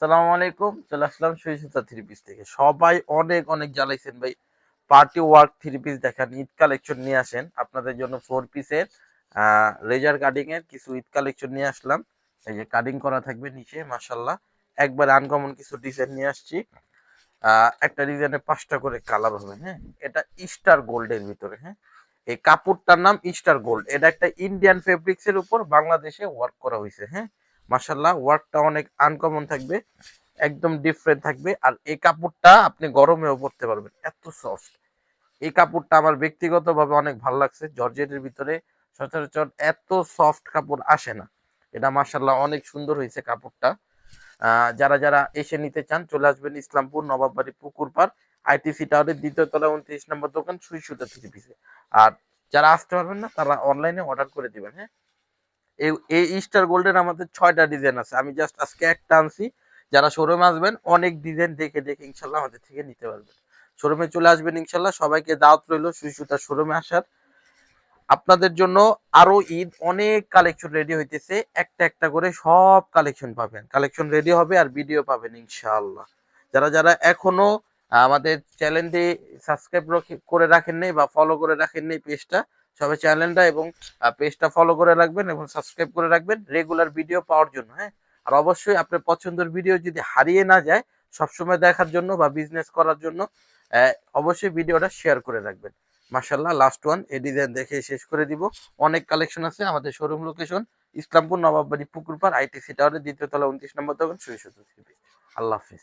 সালাম আলাইকুম, চলে আসলাম সুই সুতা থ্রি পিস থেকে। সবাই অনেক অনেক জ্বালাইছেন ভাই, পার্টি ওয়ার্ক থ্রি পিস দেখান, ঈদ কালেকশন নিয়ে আসেন। আপনাদের জন্য ফোর পিসের লেজার কাটিং এর কিছু ঈদ কালেকশন নিয়ে আসলাম। এই যে কাটিং করা থাকবে নিচে, মাশাল্লাহ একবার আনকমন কিছু ডিজাইন নিয়ে আসছি। একটা ডিজাইনে 5টা করে কালার হবে। হ্যাঁ, এটা স্টার গোল্ডের ভিতরে। হ্যাঁ, এই কাপড়টার নাম স্টার গোল্ড। এটা একটা ইন্ডিয়ান ফেব্রিক্স এর উপর বাংলাদেশে ওয়ার্ক করা হয়েছে। হ্যাঁ, মাশাল্লাহ ওয়ার্কটা অনেক আনকমন থাকবে, একদম ডিফারেন্ট থাকবে। আর এই কাপড়টা আপনি গরমেও পরতে পারবেন, এত সফট। এই কাপড়টা আমার ব্যক্তিগতভাবে অনেক ভালো লাগছে। জর্জেটের ভিতরে সচরাচর এত সফট কাপড় আসে না। এটা মাশাল্লাহ অনেক সুন্দর হয়েছে কাপড়টা। যারা যারা এসে নিতে চান চলে আসবেন ইসলামপুর নবাববাড়ি পুকুর পাড় আইটিসি টাওয়ারের 2য় তলা 29 নম্বর দোকান সুই সুতা থ্রি পিসে। আর যারা আসতে পারবেন না তারা অনলাইনে অর্ডার করে দিবেন। হ্যাঁ, এই স্টার গোল্ডের আমাদের 6টা ডিজাইন আছে, আমি জাস্ট আজকে একটা আনছি। যারা শোরুমে আসবেন অনেক ডিজাইন দেখে দেখে ইনশাল্লাহ আমাদের থেকে নিতে পারবেন। শোরুমে চলে আসবেন ইনশাল্লাহ, সবাইকে দাওয়াত রইল সুই সুতার শোরুমে আসার। আপনাদের জন্য আরো ঈদ অনেক কালেকশন রেডি হইতেছে, একটা একটা করে সব কালেকশন পাবেন, কালেকশন রেডি হবে আর ভিডিও পাবেন ইনশাআল্লাহ। যারা যারা এখনো আমাদের চ্যানেলটি সাবস্ক্রাইব করে রাখেন নাই বা ফলো করে রাখেন নাই পেজটা, সবাই চ্যানেলটা এবং পেজটা ফলো করে রাখবেন এবং সাবস্ক্রাইব করে রাখবেন রেগুলার ভিডিও পাওয়ার জন্য। হ্যাঁ, আর অবশ্যই আপনার পছন্দের ভিডিও যদি হারিয়ে না যায়, সবসময় দেখার জন্য বা বিজনেস করার জন্য অবশ্যই ভিডিওটা শেয়ার করে রাখবেন। মাশাল্লাহ লাস্ট ওয়ান এই ডিজাইন দেখে শেষ করে দিব। অনেক কালেকশন আছে। আমাদের showroom location Islampur Nawabbari পুকুরপাড় ITC টাওয়ারের 2য় তলা 29 নম্বর দোকান সুই সুতা থ্রি পিস। আল্লাহ হাফিজ।